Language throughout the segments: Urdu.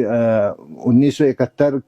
1971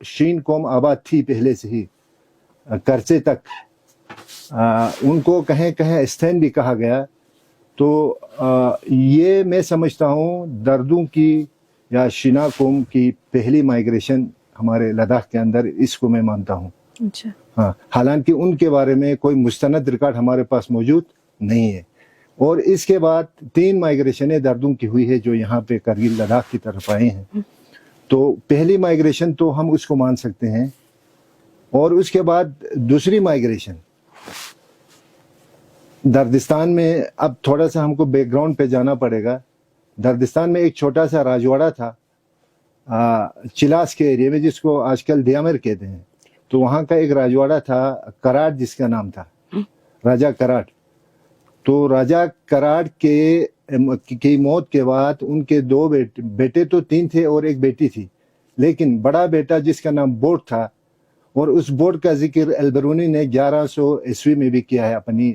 شین قوم آباد تھی پہلے سے ہی کرچے تک، ان کو کہیں کہیں استین بھی کہا گیا. تو یہ میں سمجھتا ہوں دردوں کی یا شینا قوم کی پہلی مائگریشن ہمارے لداخ کے اندر، اس کو میں مانتا ہوں. اچھا. ہاں، حالانکہ ان کے بارے میں کوئی مستند ریکارڈ ہمارے پاس موجود نہیں ہے. اور اس کے بعد 3 مائگریشنیں دردوں کی ہوئی ہے جو یہاں پہ کرگل لداخ کی طرف آئے ہیں. تو پہلی مائگریشن تو ہم اس کو مان سکتے ہیں. اور اس کے بعد دوسری مائگریشن دردستان میں، اب تھوڑا سا ہم کو بیک گراؤنڈ پہ جانا پڑے گا. دردستان میں ایک چھوٹا سا راجواڑہ تھا چلاس کے ایریے میں، جس کو آج کل دیامر کہتے ہیں. تو وہاں کا ایک راجواڑہ تھا کراٹ، جس کا نام تھا راجا کراٹ. تو راجا کراٹ کی موت کے بعد ان کے 2 بیٹے تو 3 تھے اور ایک بیٹی تھی. لیکن بڑا بیٹا جس کا نام بوٹ تھا، اور اس بوٹ کا ذکر البرونی نے 1100 عیسوی میں بھی کیا ہے اپنی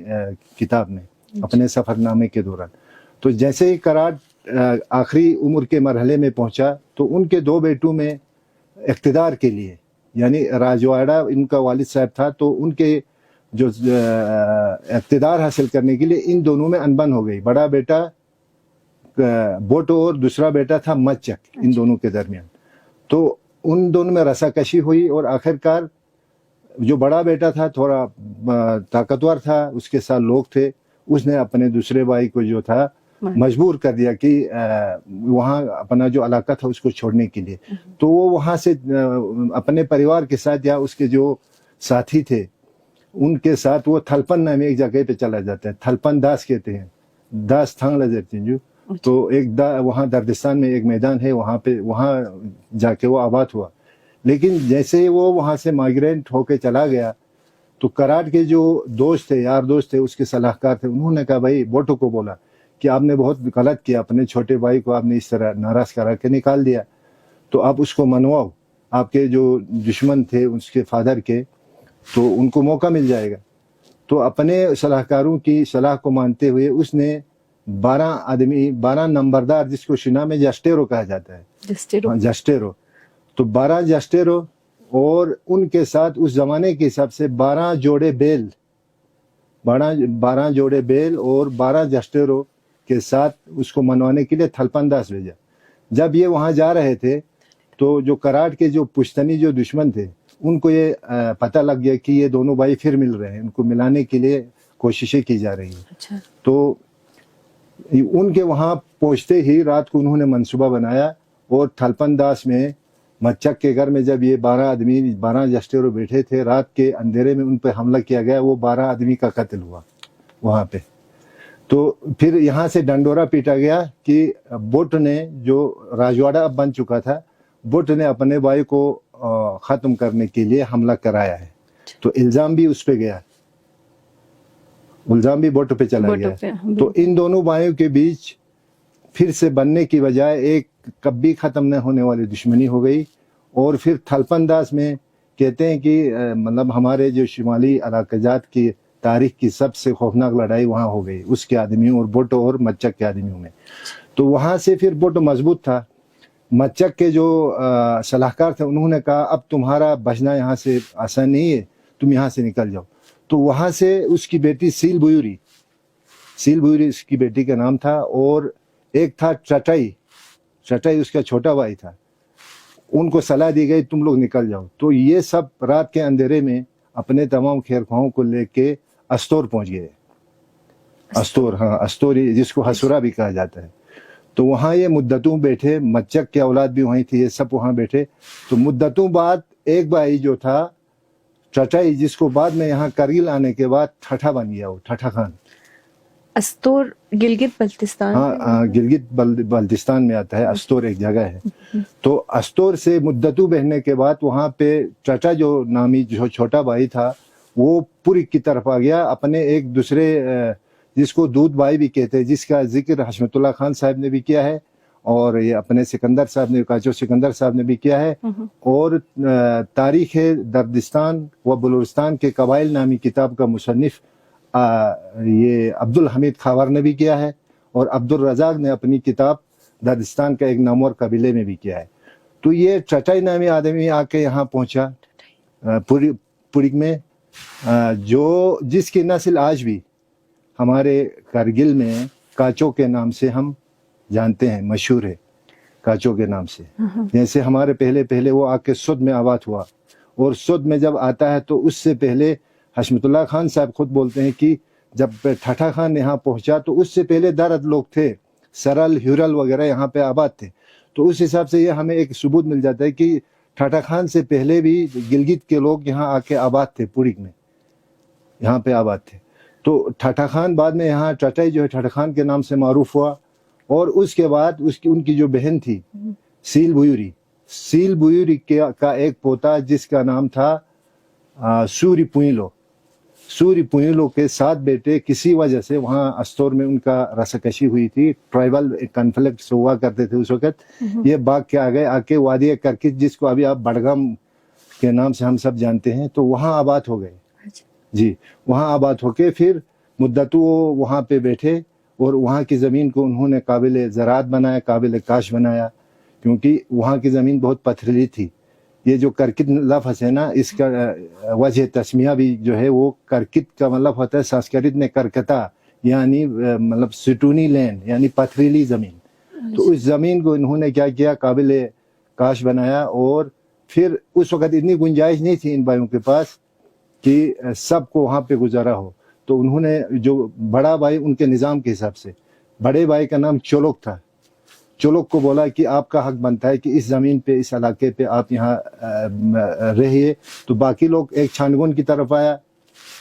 کتاب میں، اپنے سفر نامے کے دوران. تو جیسے ہی کراٹ آخری عمر کے مرحلے میں پہنچا تو ان کے 2 بیٹوں میں اقتدار کے لیے، یعنی راجواڑہ ان کا والد صاحب تھا، تو ان کے جو اقتدار حاصل کرنے کے لیے ان دونوں میں انبن ہو گئی. بڑا بیٹا بوٹو اور دوسرا بیٹا تھا مچک، ان دونوں کے درمیان. تو ان دونوں میں رسا کشی ہوئی، اور آخر کار جو بڑا بیٹا تھا تھوڑا طاقتور تھا، اس کے ساتھ لوگ تھے، اس نے اپنے دوسرے بھائی کو جو تھا مجبور کر دیا کہ وہاں اپنا جو علاقہ تھا اس کو چھوڑنے کے لیے. تو وہ وہاں سے اپنے پریوار کے ساتھ یا اس کے جو ساتھی تھے ان کے ساتھ وہ تھلپن نامی ایک جگہ پہ چلا جاتا ہے. تھلپن داس کہتے ہیں، داس تھانگ لذرتے ہیں جو. تو ایک وہاں دردستان میں ایک میدان ہے، وہاں جا کے وہ آباد ہوا. لیکن جیسے ہی وہ وہاں سے مائگرینٹ ہو کے چلا گیا تو کراٹ کے جو دوست تھے، یار دوست تھے، اس کے صلاح کار تھے، انہوں نے کہا بھائی بوٹو کو بولا کہ آپ نے بہت غلط کیا، اپنے چھوٹے بھائی کو آپ نے اس طرح ناراض کرا کے نکال دیا، تو آپ اس کو منواؤ. آپ کے جو دشمن تھے اس کے فادر کے، تو ان کو موقع مل جائے گا. تو اپنے صلاح کاروں کی صلاح کو مانتے ہوئے اس نے 12 نمبردار، جس کو شنا میں جسٹیرو کہا جاتا ہے، جسٹیرو. تو 12 جسٹیرو اور ان کے ساتھ اس زمانے کے حساب سے 12 جوڑے بیل اور 12 جسٹیرو کے ساتھ اس کو منوانے کے لیے تھلپن داس بھیجا. جب یہ وہاں جا رہے تھے تو جو کراٹ کے جو پشتنی جو دشمن تھے ان کو یہ پتہ لگ گیا کہ یہ دونوں بھائی پھر مل رہے ہیں، ان کو ملانے کے لیے کوششیں کی جا رہی ہیں. اچھا. تو ان کے وہاں پہنچتے ہی رات کو انہوں نے منصوبہ بنایا، اور تھلپن داس میں مچک کے گھر میں جب یہ 12 جسٹیرو بیٹھے تھے، رات کے اندھیرے میں ان پہ حملہ کیا گیا. وہ 12 آدمی کا قتل ہوا وہاں پہ. تو پھر یہاں سے ڈنڈورا پیٹا گیا کہ بوٹ نے، جو راجواڑہ اب بن چکا تھا، بوٹ نے اپنے بھائی کو ختم کرنے کے لیے حملہ کرایا ہے. تو الزام بھی اس پہ گیا، الزام بھی بوٹ پہ چلا گیا. تو ان دونوں بھائیوں کے بیچ پھر سے بننے کی بجائے ایک کبھی ختم نہ ہونے والی دشمنی ہو گئی. اور پھر تھلپن داس میں کہتے ہیں کہ مطلب ہمارے جو شمالی علاقہ جات کی تاریخ کی سب سے خوفناک لڑائی وہاں ہو گئی، اس کے آدمیوں اور بوٹو اور مچک کے آدمیوں میں. تو وہاں سے پھر بوٹو مضبوط تھا. مچک کے جو صلاح کار تھے انہوں نے کہا اب تمہارا بچنا یہاں سے آسان نہیں ہے، تم یہاں سے نکل جاؤ. تو وہاں سے اس کی بیٹی سیل بویوری اس کی بیٹی کا نام تھا، اور ایک تھا چٹائی اس کا چھوٹا بھائی تھا. ان کو صلاح دی گئی تم لوگ نکل جاؤ. تو یہ سب رات کے اندھیرے میں اپنے تمام خیر خواہوں کو لے کے استور پہنچ گئے. استور جس کو ہسورا بھی کہا جاتا ہے. تو وہاں یہ مدتوں بیٹھے، مچک کے اولاد بھی وہیں تھی، یہ سب وہاں بیٹھے. تو مدتوں بعد ایک بھائی جو تھا چٹائی، جس کو بعد میں یہاں کرگل آنے کے بعد ٹھٹھا بن گیا، وہ ٹھٹھا خان. استور گلگت بلتستان، ہاں گلگت بلتستان میں آتا ہے. استور ایک جگہ ہے. تو استور سے مدتوں بہنے کے بعد وہاں پہ چٹا جو نامی جو چھوٹا بھائی تھا وہ پوری کی طرف آ گیا. اپنے ایک دوسرے جس کو دودھ بھائی بھی کہتے ہیں، جس کا ذکر حشمت اللہ خان صاحب نے بھی کیا ہے، اور یہ اپنے سکندر صاحب نے، کاچو سکندر صاحب نے بھی کیا ہے. اور تاریخ دردستان و بلوچستان کے قبائل نامی کتاب کا مصنف یہ عبدالحمید خاور نے بھی کیا ہے، اور عبدالرزاق نے اپنی کتاب دردستان کا ایک نامور قبیلے میں بھی کیا ہے. تو یہ ٹٹائی نامی آدمی آ کے یہاں پہنچا پورک میں، جو جس کی نسل آج بھی ہمارے کارگل میں کاچو کے نام سے ہم جانتے ہیں، مشہور ہے کاچو کے نام سے. جیسے ہمارے پہلے وہ آ کے سدھ میں آباد ہوا، اور سدھ میں جب آتا ہے تو اس سے پہلے حشمت اللہ خان صاحب خود بولتے ہیں کہ جب ٹھٹھا خان یہاں پہنچا تو اس سے پہلے درد لوگ تھے، سرل ہیورل وغیرہ یہاں پہ آباد تھے. تو اس حساب سے یہ ہمیں ایک ثبوت مل جاتا ہے کہ ٹھٹھا خان سے پہلے بھی گلگت کے لوگ یہاں آ کے آباد تھے، پورک میں یہاں پہ آباد تھے. تو ٹھٹھا خان بعد میں یہاں ٹٹائی جو ہے ٹھٹھا خان کے نام سے معروف ہوا، اور اس کے بعد ان کی جو بہن تھی سیل بویوری کا ایک پوتا جس کا نام تھا سوری پوئلو کے 7 بیٹے کسی وجہ سے وہاں استور میں ان کا رسکشی ہوئی تھی، ٹرائبل کنفلکٹس ہوا کرتے تھے اس وقت. یہ باغ کے آ کے وادی کرکٹ جس کو ابھی آپ بڑگام کے نام سے ہم سب جانتے ہیں، تو وہاں آباد ہو گئے. جی وہاں آباد ہو کے پھر مدتوں وہاں پہ بیٹھے، اور وہاں کی زمین کو انہوں نے قابل زراعت بنایا، قابل کاشت بنایا، کیونکہ وہاں کی زمین بہت پتھریلی تھی. یہ جو کرکٹ لفظ ہے نا، اس کا وجہ تسمیہ بھی جو ہے وہ کرکٹ کا مطلب ہوتا ہے سنسکرت میں کرکتا، یعنی مطلب سٹونی لینڈ، یعنی پتھریلی زمین. تو اس زمین کو انہوں نے کیا کیا، قابل کاشت بنایا. اور پھر اس وقت اتنی گنجائش نہیں تھی ان بھائیوں کے پاس کہ سب کو وہاں پہ گزارا ہو. تو انہوں نے جو بڑا بھائی ان کے نظام کے حساب سے، بڑے بھائی کا نام چولک تھا، چولک کو بولا کہ آپ کا حق بنتا ہے کہ اس زمین پہ، اس علاقے پہ آپ یہاں رہیے. تو باقی لوگ، ایک چھانگون کی طرف آیا،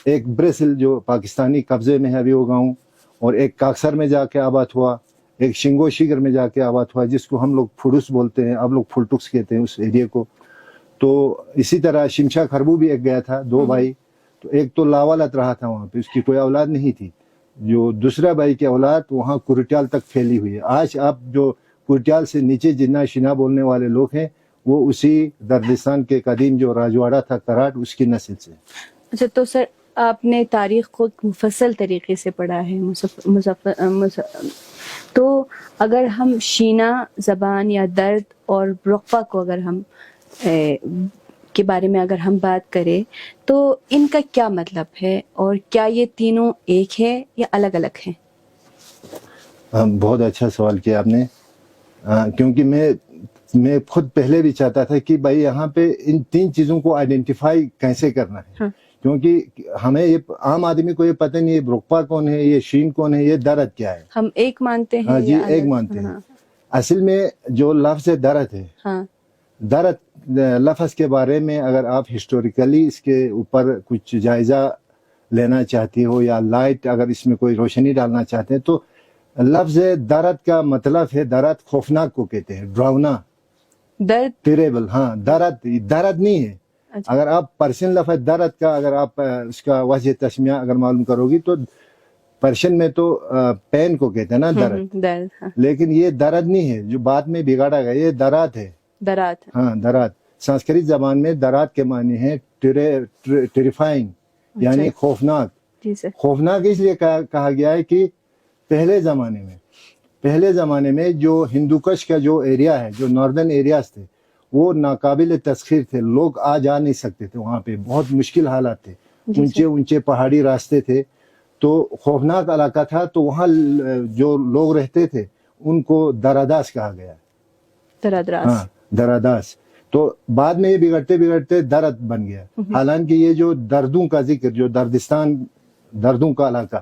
ایک بریسل جو پاکستانی قبضے میں ہے ابھی وہ گاؤں، اور ایک کاکسر میں جا کے آباد ہوا، ایک شنگو شیگر میں جا کے آباد ہوا جس کو ہم لوگ پھڑوس بولتے ہیں، اب لوگ پھلٹکس کہتے ہیں اس ایریے کو. تو اسی طرح شمشا خربو بھی ایک گیا تھا، 2 بھائی. تو ایک تو لاوالت رہا تھا وہاں پہ، اس کی کوئی اولاد نہیں تھی. جو دوسرا بھائی کی اولاد وہاں کورٹیال تک پھیلی ہوئی ہے. آج آپ جو کورٹیال سے نیچے جنا شنا بولنے والے لوگ ہیں، وہ اسی دردستان کے قدیم جو راجواڑہ تھا کراٹ، اس کی نسل سے. اچھا، تو سر آپ نے تاریخ کو مفصل طریقے سے پڑھا ہے، تو اگر ہم شینا زبان یا درد اور رقبہ کو اگر ہم کے بارے میں اگر ہم بات کریں تو ان کا کیا مطلب ہے، اور کیا یہ تینوں ایک ہے یا الگ الگ ہیں؟ بہت اچھا سوال کیا آپ نے، کیونکہ میں خود پہلے بھی چاہتا تھا کہ بھائی یہاں پہ ان 3 چیزوں کو آئیڈینٹیفائی کیسے کرنا ہے. کیونکہ ہمیں یہ عام آدمی کو یہ پتہ نہیں ہے رقبہ کون ہے، یہ شین کون ہے، یہ درد کیا ہے. ہم ایک مانتے ہیں. جی ایک مانتے ہیں. اصل میں جو لفظ درد ہے، درد لفظ کے بارے میں اگر آپ ہسٹوریکلی اس کے اوپر کچھ جائزہ لینا چاہتی ہو یا لائٹ اگر اس میں کوئی روشنی ڈالنا چاہتے ہیں، تو لفظ درد کا مطلب ہے، درد خوفناک کو کہتے ہیں، ڈراؤنا، درد ٹیریبل. درد نہیں ہے. اگر آپ پرشین لفظ درد کا اگر آپ اس کا وجہ تسمیہ اگر معلوم کرو گی تو پرشین میں تو پین کو کہتے ہیں نا، درد. لیکن یہ درد نہیں ہے جو بعد میں بگاڑا گیا، یہ درات ہے. درات سنسکرت زبان میں درات کے معنی ہے ٹیریفائنگ، یعنی خوفناک. خوفناک اس لیے کہا گیا ہے کہ پہلے زمانے میں جو ہندوکش کا جو ایریا ہے، جو ناردرن ایریاز تھے، وہ ناقابل تسخیر تھے. لوگ آ جا نہیں سکتے تھے وہاں پہ، بہت مشکل حالات تھے، اونچے پہاڑی راستے تھے. تو خوفناک علاقہ تھا. تو وہاں جو لوگ رہتے تھے ان کو دراداس کہا گیا. دراداس. تو بعد میں یہ بگڑتے درد بن گیا. حالانکہ یہ جو دردوں کا ذکر، جو دردستان، دردوں کا علاقہ،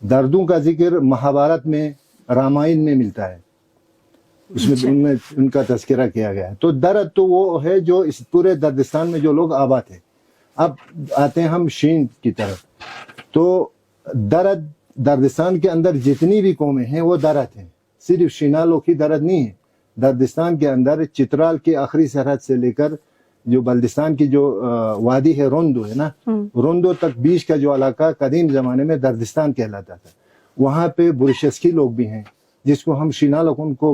دردوں کا ذکر مہابھارت میں، رامائن میں ملتا ہے. اس میں ان کا تذکرہ کیا گیا ہے. تو درد تو وہ ہے جو اس پورے دردستان میں جو لوگ آباد ہیں. اب آتے ہیں ہم شین کی طرف. تو دردستان کے اندر جتنی بھی قومیں ہیں وہ درد ہیں. صرف شینا لوگ ہی درد نہیں ہے. دردستان کے اندر چترال کی آخری سرحد سے لے کر جو بلدستان کی جو وادی ہے، روندو ہے نا، روندو تک بیچ کا جو علاقہ قدیم زمانے میں دردستان کہلاتا تھا. وہاں پہ برشسکی لوگ بھی ہیں جس کو ہم شینا لوگ ان کو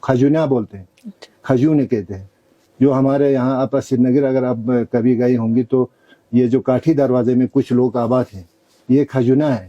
کھجونا بولتے ہیں، کھجونے کہتے ہیں. جو ہمارے یہاں آپ سری نگر اگر آپ کبھی گئی ہوں گی تو یہ جو کاٹھی دروازے میں کچھ لوگ آباد ہیں، یہ کھجونا ہے.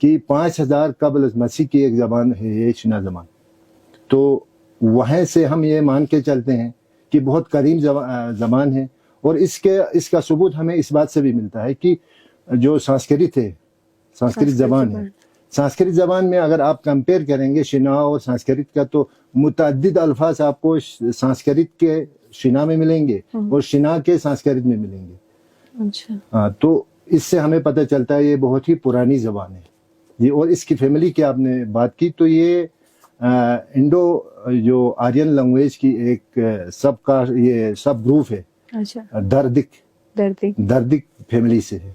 کہ 5000 قبل از مسیح کی ایک زبان ہے یہ شنا زبان. تو وہیں سے ہم یہ مان کے چلتے ہیں کہ بہت قدیم زبان ہے. اور اس کا ثبوت ہمیں اس بات سے بھی ملتا ہے کہ جو سنسکرت ہے، سنسکرت زبان ہے، سنسکرت زبان میں اگر آپ کمپیئر کریں گے شنا اور سنسکرت کا تو متعدد الفاظ آپ کو سنسکرت کے شنا میں ملیں گے اور شنا کے سنسکرت میں ملیں گے. اچھا. تو اس سے ہمیں پتہ چلتا ہے یہ بہت ہی پرانی زبان ہے جی. اور اس کی فیملی کی آپ نے بات کی تو یہ انڈو جو آرین لینگویج کی ایک یہ سب گروپ ہے. اچھا. دردک فیملی سے ہے.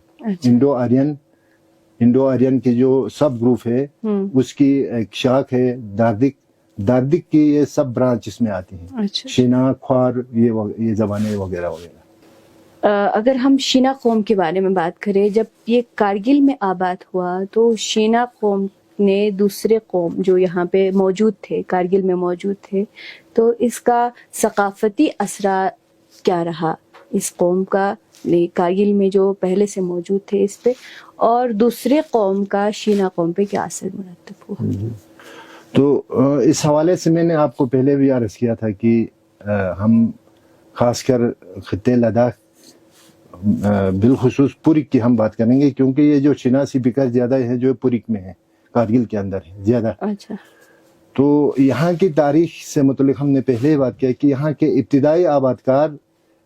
انڈو آرین کی جو سب گروپ ہے اس کی ایک شاخ ہے دردک کی یہ سب برانچ اس میں آتی ہیں. شنا، خوار، یہ زبانیں وغیرہ وغیرہ. اگر ہم شینا قوم کے بارے میں بات کریں، جب یہ کارگل میں آباد ہوا تو شینا قوم نے دوسرے قوم جو یہاں پہ موجود تھے، کارگل میں موجود تھے، تو اس کا ثقافتی اثرات کیا رہا اس قوم کا، کارگل میں جو پہلے سے موجود تھے اس پہ، اور دوسرے قوم کا شینا قوم پہ کیا اثر مرتب ہوا؟ تو اس حوالے سے میں نے آپ کو پہلے بھی عرض کیا تھا کہ ہم خاص کر خطے لداخ بالخصوص پورک کی ہم بات کریں گے، کیونکہ یہ جو شناسی بکر زیادہ ہے جو پورک میں ہے، کارگل کے اندر ہے زیادہ. اچھا. تو یہاں کی تاریخ سے متعلق ہم نے پہلے ہی بات کیا کہ یہاں کے ابتدائی آبادکار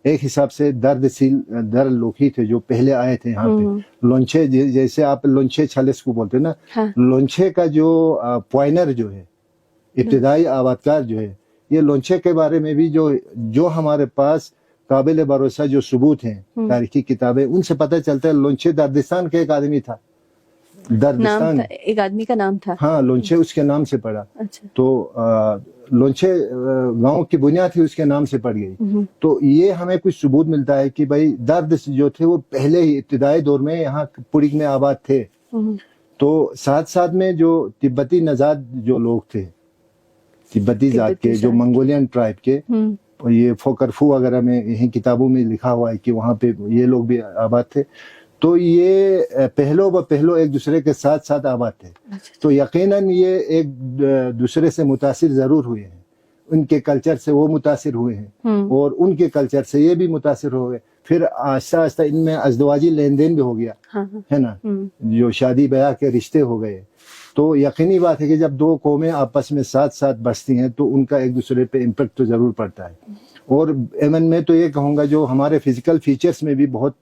ایک حساب سے در لوکھی تھے جو پہلے آئے تھے یہاں پہ. لونچے، جیسے آپ لونچے چھلس کو بولتے ہیں نا، لونچے کا جو پوائنر جو ہے، ابتدائی آبادکار جو ہے، یہ لونچے کے بارے میں بھی جو ہمارے پاس قابل بھروسہ جو ثبوت ہیں تاریخی کتابیں، ان سے پتہ چلتا ہے لونچے دردستان کا ایک آدمی تھا. دردستان ایک آدمی کا نام تھا، ہاں، لونچے اس کے نام سے پڑا. تو لونچے گاؤں کی بنیاد ہی اس کے نام سے پڑ گئی. تو یہ ہمیں کچھ ثبوت ملتا ہے کہ بھائی درد جو تھے وہ پہلے ہی ابتدائی دور میں یہاں پورک میں آباد تھے. تو ساتھ ساتھ میں جو تبتی نژاد جو لوگ تھے، تبتی ذات کے، جو منگولین ٹرائب کے، یہ فوکرفو وغیرہ میں یہیں کتابوں میں لکھا ہوا ہے کہ وہاں پہ یہ لوگ بھی آباد تھے. تو یہ پہلو ایک دوسرے کے ساتھ ساتھ آباد تھے. تو یقیناً یہ ایک دوسرے سے متاثر ضرور ہوئے ہیں. ان کے کلچر سے وہ متاثر ہوئے ہیں اور ان کے کلچر سے یہ بھی متاثر ہو گئے. پھر آہستہ آہستہ ان میں ازدواجی لین دین بھی ہو گیا ہے نا، جو شادی بیاہ کے رشتے ہو گئے. تو یقینی بات ہے کہ جب دو قومیں آپس میں ساتھ ساتھ بستی ہیں تو ان کا ایک دوسرے پہ امپیکٹ تو ضرور پڑتا ہے. اور ایون میں تو یہ کہوں گا جو ہمارے فزیکل فیچرز میں بھی بہت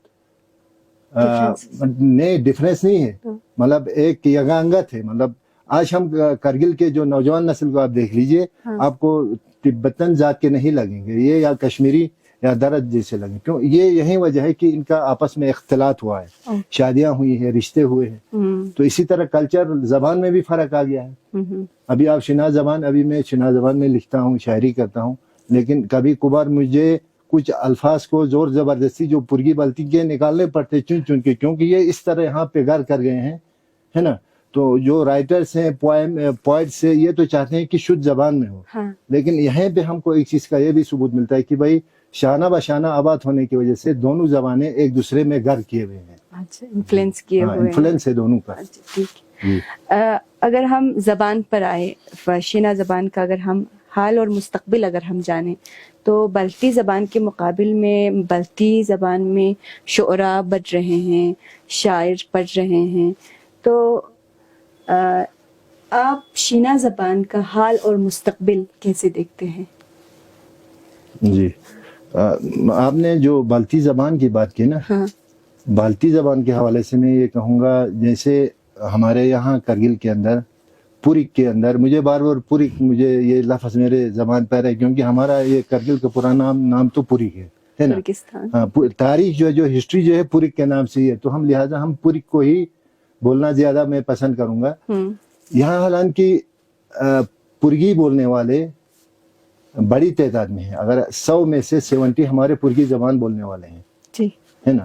نئے ڈفرینس نہیں ہے، مطلب ایک یگانگت ہے. مطلب آج ہم کرگل کے جو نوجوان نسل کو آپ دیکھ لیجئے، آپ کو تبتن ذات کے نہیں لگیں گے، یہ یا کشمیری یا درد جیسے لگیں. کیوں؟ یہی وجہ ہے کہ ان کا آپس میں اختلاط ہوا ہے، شادیاں ہوئی ہیں، رشتے ہوئے ہیں. تو اسی طرح کلچر، زبان میں بھی فرق آ گیا ہے. ابھی آپ میں شنا زبان میں لکھتا ہوں، شاعری کرتا ہوں، لیکن کبھی کبھار مجھے کچھ الفاظ کو زور زبردستی جو پرگی بلتی کے نکالنے پڑتے چن کے، کیونکہ یہ اس طرح یہاں پہ گھر کر گئے ہیں، ہے نا. تو جو رائٹرز ہیں، پوائٹس ہیں، یہ تو چاہتے ہیں کہ شدھ زبان میں ہو. لیکن یہیں پہ ہم کو ایک چیز کا یہ بھی ثبوت ملتا ہے کہ بھائی شانہ بشانہ آباد ہونے کی وجہ سے دونوں زبانیں ایک دوسرے میں گھر کیے ہوئے ہیں. انفلوئنس کیے ہوئے ہیں، انفلوئنس ہے دونوں کا. اگر ہم زبان پر آئے، شینا زبان کا اگر ہم حال اور مستقبل اگر ہم جانیں تو بلتی زبان کے مقابل میں بلتی زبان میں شعراء بڑھ رہے ہیں، شاعر پڑھ رہے ہیں. تو آپ شینا زبان کا حال اور مستقبل کیسے دیکھتے ہیں؟ جی، آپ نے جو بلتی زبان کی بات کی نا، بلتی زبان کے حوالے سے میں یہ کہوں گا، جیسے ہمارے یہاں کرگل کے اندر، پورک کے اندر، مجھے بار بار پورک، مجھے یہ لفظ میرے زبان پر ہے کیونکہ ہمارا یہ کرگل کا پرانا نام تو پورک ہے نا. تاریخ جو ہسٹری جو ہے پورک کے نام سے ہی ہے، تو ہم لہٰذا ہم پورک کو ہی بولنا زیادہ میں پسند کروں گا. یہاں حالانکہ پرگی بولنے والے بڑی تعداد میں ہیں، اگر 100 میں سے 70 ہمارے پرگی زبان بولنے والے ہیں، ہے نا.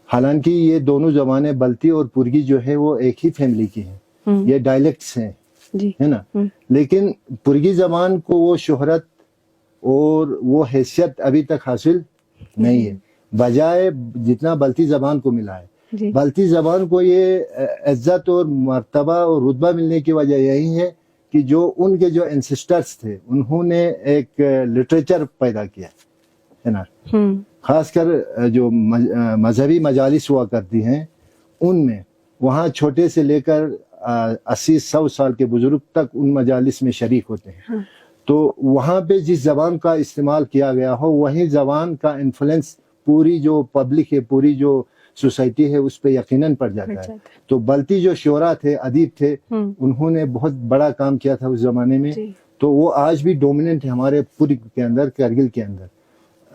حالانکہ یہ دونوں زبانیں بلتی اور پرگی جو ہے وہ ایک ہی فیملی کی ہیں، یہ ڈائلیکٹس ہیں، ہے نا. لیکن پرگی زبان کو وہ شہرت اور وہ حیثیت ابھی تک حاصل نہیں ہے، بجائے جتنا بلتی زبان کو ملا ہے. جی بلتی زبان کو یہ عزت اور مرتبہ اور رتبہ ملنے کی وجہ یہی ہے کہ جو ان کے جو انسسٹرز تھے انہوں نے ایک لٹریچر پیدا کیا ہے نا. خاص کر جو مذہبی مجالس ہوا کرتی ہیں ان میں وہاں چھوٹے سے لے کر 80-100 سال کے بزرگ تک ان مجالس میں شریک ہوتے ہیں. تو وہاں پہ جس زبان کا استعمال کیا گیا ہو وہی زبان کا انفلوئنس پوری جو پبلک ہے پوری جو سوسائٹی ہے اس پہ یقیناً پڑ جاتا ہے. تو بلتی جو شعراء تھے ادیب تھے انہوں نے بہت بڑا کام کیا تھا اس زمانے میں. تو وہ آج بھی ڈومیننٹ ہے ہمارے پوری کے اندر کرگل کے اندر.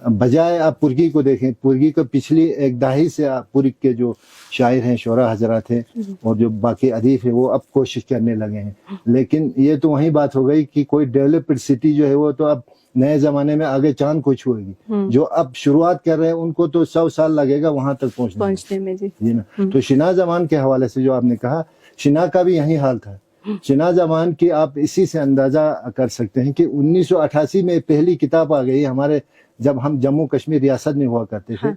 بجائے آپ پرگی کو دیکھیں پرگی کو پچھلی ایک دہائی سے پوری کے جو شاعر ہیں شعراء حضرات ہیں اور جو باقی ادیب ہیں وہ اب کوشش کرنے لگے ہیں. لیکن یہ تو وہی بات ہو گئی کہ کوئی ڈیولپڈ سٹی جو ہے وہ تو اب نئے زمانے میں آگے چاند کو چھوئے گی. جو اب شروعات کر رہے ہیں ان کو تو 100 سال لگے گا وہاں تک پہنچنے میں جی نا. تو شنا زبان کے حوالے سے جو آپ نے کہا شنا کا بھی یہی حال تھا. شنا زبان کی آپ اسی سے اندازہ کر سکتے ہیں کہ 1988 میں پہلی کتاب آ گئی ہمارے جب ہم جموں کشمیر ریاست میں ہوا کرتے تھے.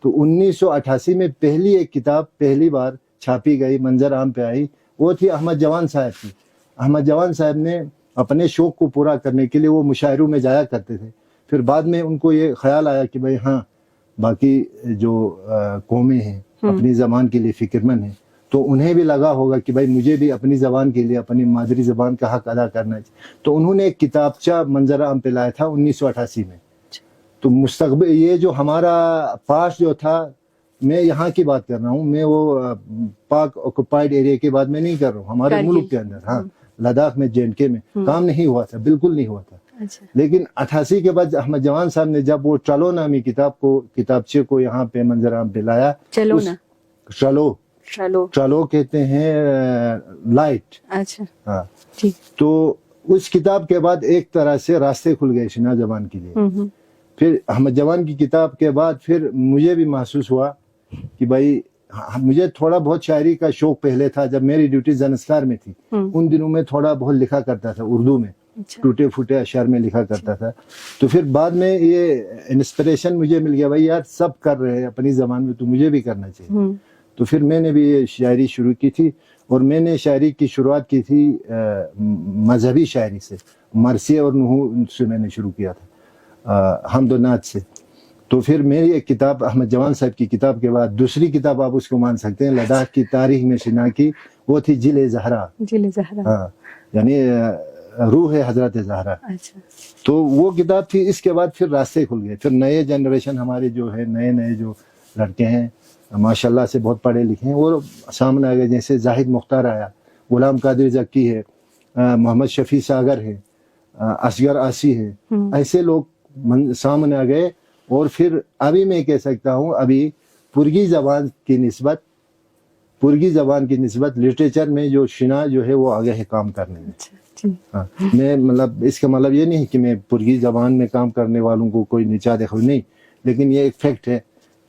تو 1988 میں پہلی ایک کتاب پہلی بار چھاپی گئی منظر عام پہ آئی وہ تھی احمد جوان صاحب کی. احمد جوان صاحب نے اپنے شوق کو پورا کرنے کے لیے وہ مشاعروں میں جایا کرتے تھے. پھر بعد میں ان کو یہ خیال آیا کہ بھئی ہاں باقی جو قومیں ہیں اپنی زبان کے لیے فکر مند ہیں تو انہیں بھی لگا ہوگا کہ بھئی مجھے بھی اپنی زبان کے لیے اپنی مادری زبان کا حق ادا کرنا چاہیے. تو انہوں نے ایک کتابچہ منظر عام پہ لایا تھا 1988 میں. تو مستقبل یہ جو ہمارا پاس جو تھا میں یہاں کی بات کر رہا ہوں میں وہ پاک آکوپائڈ ایریا کی بات میں نہیں کر رہا ہوں ہمارے ملک کے اندر. ہاں لداخ میں JNK میں کام نہیں ہوا تھا بالکل نہیں ہوا تھا. لیکن 88 کے بعد احمد جوان صاحب نے جب وہ چلو نامی کتابچے کو یہاں پہ منظر عام پہ لایا. چلو کہتے ہیں لائٹ. اچھا ہاں تو اس کتاب کے بعد ایک طرح سے راستے کھل گئے شنا زبان کے لیے. پھر احمد جوان کی کتاب کے بعد پھر مجھے بھی محسوس ہوا کہ بھائی مجھے تھوڑا بہت شاعری کا شوق پہلے تھا جب میری ڈیوٹی زنسکار میں تھی. ان دنوں میں تھوڑا بہت لکھا کرتا تھا اردو میں ٹوٹے پھوٹے اشعار میں لکھا کرتا تھا. تو پھر بعد میں یہ انسپریشن مجھے مل گیا بھائی یار سب کر رہے ہیں اپنی زبان میں تو مجھے بھی کرنا چاہیے. تو پھر میں نے بھی یہ شاعری شروع کی تھی اور میں نے شاعری کی شروعات کی تھی مذہبی شاعری سے. مرثیہ اور نحو سے میں نے شروع کیا تھا حمد و نعت سے. تو پھر میری ایک کتاب احمد جوان صاحب کی کتاب کے بعد دوسری کتاب آپ اس کو مان سکتے ہیں لداخ کی تاریخ میں شنا کی وہ تھی جل زہرا. ہاں یعنی روح حضرت زہرا. تو وہ کتاب تھی. اس کے بعد پھر راستے کھل گئے. پھر نئے جنریشن ہمارے جو ہے نئے جو لڑکے ہیں ماشاءاللہ سے بہت پڑھے لکھے ہیں وہ سامنے آ گئے. جیسے زاہد مختار آیا غلام قادر زکی ہے محمد شفیع ساگر ہے اصغر آسی ہے. ایسے لوگ سامنے آ گئے. اور پھر ابھی میں کہہ سکتا ہوں ابھی پرگی زبان کی نسبت لٹریچر میں جو شنا جو ہے وہ آگے ہے کام کرنے میں. ہاں میں مطلب اس کا مطلب یہ نہیں کہ میں پرگی زبان میں کام کرنے والوں کو کوئی نیچا دیکھو نہیں. لیکن یہ ایک فیکٹ ہے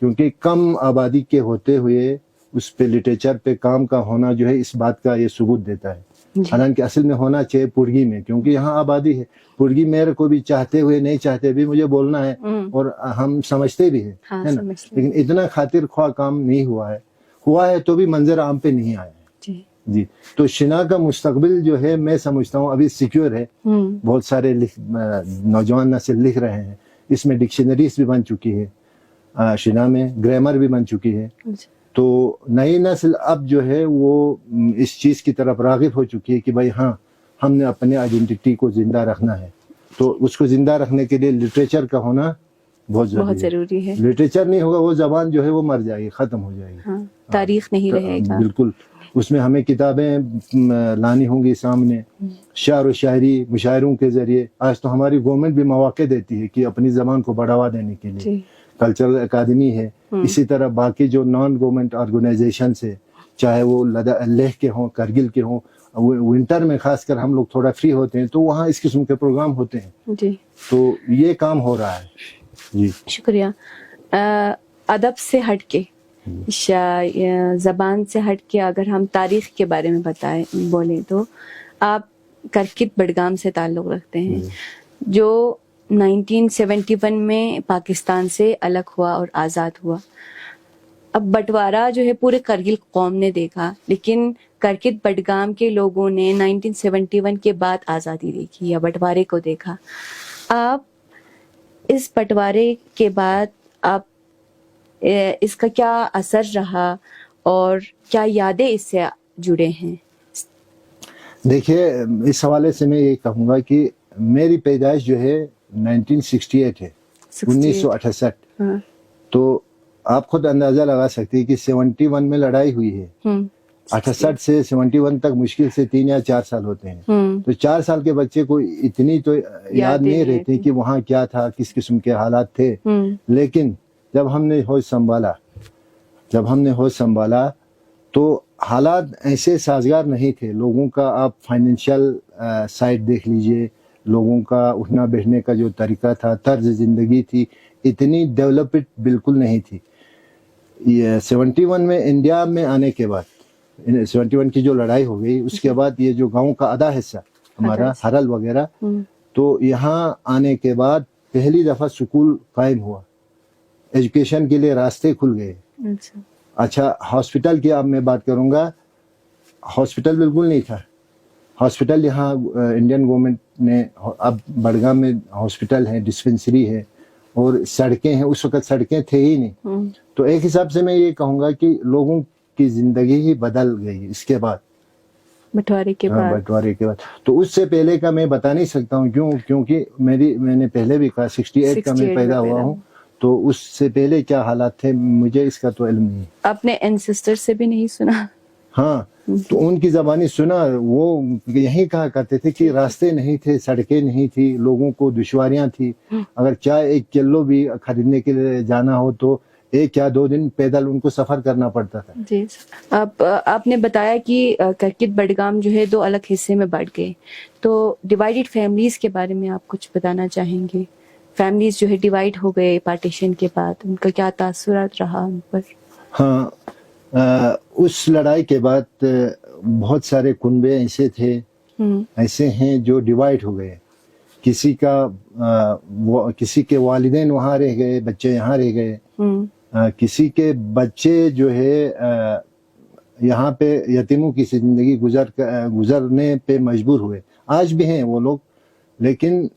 کیونکہ کم آبادی کے ہوتے ہوئے اس پہ لٹریچر پہ کام کا ہونا جو ہے اس بات کا یہ ثبوت دیتا ہے. حالانکہ اصل میں ہونا چاہیے پرگی میں کیونکہ یہاں آبادی ہے. پرگی میرے کو بھی چاہتے ہوئے نہیں چاہتے بھی مجھے بولنا ہے اور ہم سمجھتے بھی ہیں ہے نا. لیکن اتنا خاطر خواہ کام نہیں ہوا ہے تو بھی منظر عام پہ نہیں آیا ہے. جی تو شنا کا مستقبل جو ہے میں سمجھتا ہوں ابھی سیکیور ہے. بہت سارے نوجوان نسل لکھ رہے ہیں. اس میں ڈکشنریز بھی بن چکی ہے شنا میں گرامر بھی بن چکی ہے. تو نئی نسل اب جو ہے وہ اس چیز کی طرف راغب ہو چکی ہے کہ بھائی ہاں ہم نے اپنے آئیڈینٹی کو زندہ رکھنا ہے. تو اس کو زندہ رکھنے کے لیے لٹریچر کا ہونا بہت ضروری ہے. لٹریچر نہیں ہوگا وہ زبان جو ہے وہ مر جائے گی ختم ہو جائے گی. تاریخ نہیں رہے گا. بالکل. اس میں ہمیں کتابیں لانی ہوں گی سامنے شعر و شاعری مشاعروں کے ذریعے. آج تو ہماری گورنمنٹ بھی مواقع دیتی ہے کہ اپنی زبان کو بڑھاوا دینے کے لیے کلچرل اکیڈمی ہے. اسی طرح باقی جو نان گورنمنٹ آرگنائزیشنس ہے چاہے وہ لیہ کے ہوں کرگل کے ہوں. ونٹر میں خاص کر ہم لوگ تھوڑا فری ہوتے ہیں تو وہاں اس قسم کے پروگرام ہوتے ہیں. تو یہ کام ہو رہا ہے. جی شکریہ. ادب سے ہٹ کے زبان سے ہٹ کے اگر ہم تاریخ کے بارے میں بولیں تو آپ کرکت بڈگام سے تعلق رکھتے ہیں جو 1971 میں پاکستان سے الگ ہوا اور آزاد ہوا. اب بٹوارا جو ہے پورے کرگل قوم نے دیکھا، لیکن کرکت بڈگام کے لوگوں نے 1971 کے بعد آزادی دیکھی یا بٹوارے کو دیکھا. آپ اس بٹوارے کے بعد آپ اس کا کیا اثر رہا اور کیا یادیں اس سے جڑے ہیں؟ دیکھیے اس حوالے سے میں یہ کہوں گا کہ میری پیدائش جو ہے 1968 ہے، 1968. ہاں. تو آپ خود اندازہ لگا سکتے ہیں کہ 71 میں لڑائی ہوئی ہے. 68 سے 71 تک مشکل سے 3 یا 4 سال ہوتے ہیں. تو 4 سال کے بچے کو اتنی تو یاد نہیں رہتی کہ وہاں کیا تھا، کس قسم کے حالات تھے. لیکن جب ہم نے ہوش سنبھالا تو حالات ایسے سازگار نہیں تھے. لوگوں کا آپ فائنینشیل سائڈ دیکھ لیجئے، لوگوں کا اٹھنا بیٹھنے کا جو طریقہ تھا، طرز زندگی تھی، اتنی ڈیولپڈ بالکل نہیں تھی. یہ 71 میں انڈیا میں آنے کے بعد، 71 کی جو لڑائی ہو گئی، اس کے بعد یہ جو گاؤں کا آدھا حصہ ہمارا ہرل وغیرہ، تو یہاں آنے کے بعد پہلی دفعہ سکول قائم ہوا، ایجوکیشن کے لیے راستے کھل گئے. اچھا ہاسپٹل کی اب میں بات کروں گا. ہاسپٹل بالکل نہیں تھا. ہاسپٹل یہاں انڈین گورنمنٹ نے، اب بڑگام میں ہاسپٹل ہے، ڈسپنسری ہے اور سڑکیں ہیں. اس وقت سڑکیں تھے ہی نہیں. تو ایک حساب سے میں یہ کہوں گا کہ لوگوں کی زندگی ہی بدل گئی اس کے بعد، بٹوارے کے بعد. تو اس سے پہلے کا میں بتا نہیں سکتا ہوں. کیونکہ میں نے پہلے بھی کہا 68 کا میں پیدا ہوا ہوں، تو اس سے پہلے کیا حالات تھے مجھے اس کا تو علم نہیں. اپنے اینسسٹر سے بھی نہیں سنا؟ ہاں، تو ان کی زبانی سنا. وہ یہی کہا کرتے تھے کہ راستے نہیں تھے، سڑکیں نہیں تھی، لوگوں کو دشواریاں تھی. اگر چائے 1 کلو بھی خریدنے کے لیے جانا ہو تو 1 یا 2 دن پیدل ان کو سفر کرنا پڑتا تھا. جی. آپ نے بتایا کہ کرکت بڈگام جو ہے 2 الگ حصے میں بٹ گئے، تو ڈیوائیڈڈ فیملیز کے بارے میں آپ کچھ بتانا چاہیں گے؟ فیملیز جو ہے ڈیوائیڈ ہو گئے پارٹیشن کے بعد، ان کا کیا تاثرات رہا ان پر؟ ہاں، اس لڑائی کے بعد بہت سارے کنبے ایسے ہیں جو ڈیوائیڈ ہو گئے. کسی کے والدین وہاں رہ گئے، بچے یہاں رہ گئے. کسی کے بچے جو ہے یہاں پہ یتیموں کی زندگی گزرنے پہ مجبور ہوئے. آج بھی ہیں وہ لوگ. لیکن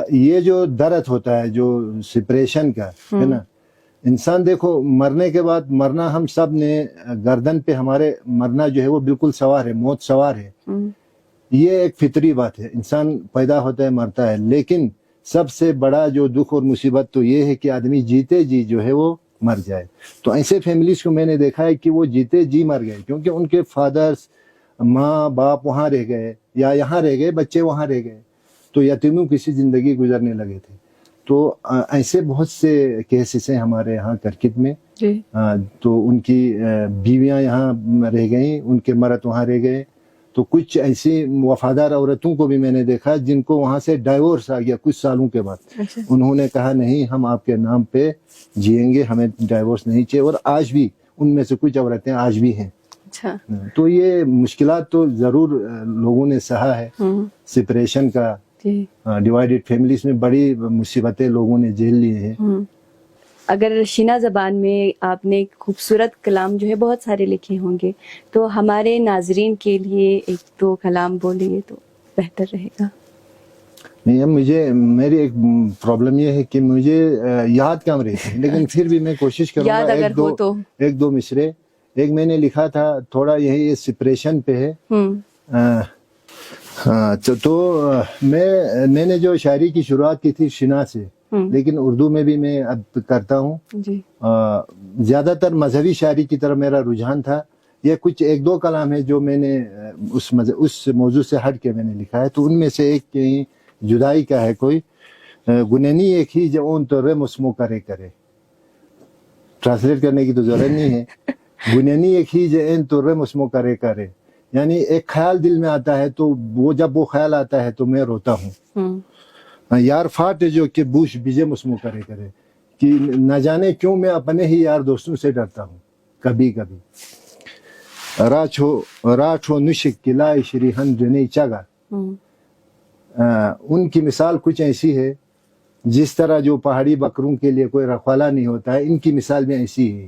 یہ جو درد ہوتا ہے جو سپریشن کا ہے نا، انسان دیکھو مرنے کے بعد مرنا ہم سب نے گردن پہ، ہمارے مرنا جو ہے وہ بالکل سوار ہے، موت سوار ہے. یہ ایک فطری بات ہے، انسان پیدا ہوتا ہے مرتا ہے. لیکن سب سے بڑا جو دکھ اور مصیبت تو یہ ہے کہ آدمی جیتے جی جو ہے وہ مر جائے. تو ایسے فیملیز کو میں نے دیکھا ہے کہ وہ جیتے جی مر گئے، کیونکہ ان کے فادرز، ماں باپ وہاں رہ گئے یا یہاں رہ گئے، بچے وہاں رہ گئے، تو یتیموں کسی زندگی گزرنے لگے تھے. تو ایسے بہت سے کیسز ہیں ہمارے یہاں کرکٹ میں. تو ان کی بیویاں یہاں رہ گئیں، ان کے مرد وہاں رہ گئے. تو کچھ ایسی وفادار عورتوں کو بھی میں نے دیکھا جن کو وہاں سے ڈائیورس آ گیا کچھ سالوں کے بعد. انہوں نے کہا نہیں، ہم آپ کے نام پہ جئیں گے، ہمیں ڈائیورس نہیں چاہیے. اور آج بھی ان میں سے کچھ عورتیں آج بھی ہیں. تو یہ مشکلات تو ضرور لوگوں نے سہا ہے. سپریشن کا، ڈیوائیڈڈ فیملیز میں بڑی مصیبتیں لوگوں نے جھیل لی ہیں. اگر شینا زبان میں آپ نے خوبصورت کلام جو ہے بہت سارے لکھے ہوں گے، تو ہمارے ناظرین کے لیے 1-2 کلام بولیے تو بہتر رہے گا. نہیں، میری ایک پرابلم یہ ہے کہ مجھے یاد کم رہتی ہے، لیکن پھر بھی میں کوشش کروں گا. 1-2 مصرے. ایک میں نے لکھا تھا، تھوڑا یہی سپریشن پہ ہے. تو میں نے جو شاعری کی شروعات کی تھی شنا سے، لیکن اردو میں بھی میں اب کرتا ہوں. زیادہ تر مذہبی شاعری کی طرف میرا رجحان تھا. یہ کچھ 1-2 کلام ہے جو میں نے اس موضوع سے ہٹ کے میں نے لکھا ہے. تو ان میں سے ایک جدائی کا ہے، کوئی گنینی ایک ہی جو اون تو رے مسمو کرے. ٹرانسلیٹ کرنے کی تو ضرورت نہیں ہے. گنینی ایک ہی جو این تو رے مسمو کرے. یعنی ایک خیال دل میں آتا ہے تو جب وہ خیال آتا ہے تو میں روتا ہوں. یار فاٹ جو کہ بوش بیجے مسمو کرے کہ نہ جانے کیوں میں اپنے ہی یار دوستوں سے ڈرتا ہوں کبھی کبھی. راچھو نشک کلائے شری ہن جنی چگا. ان کی مثال کچھ ایسی ہے، جس طرح جو پہاڑی بکروں کے لیے کوئی رکھوالا نہیں ہوتا ہے، ان کی مثال بھی ایسی ہے.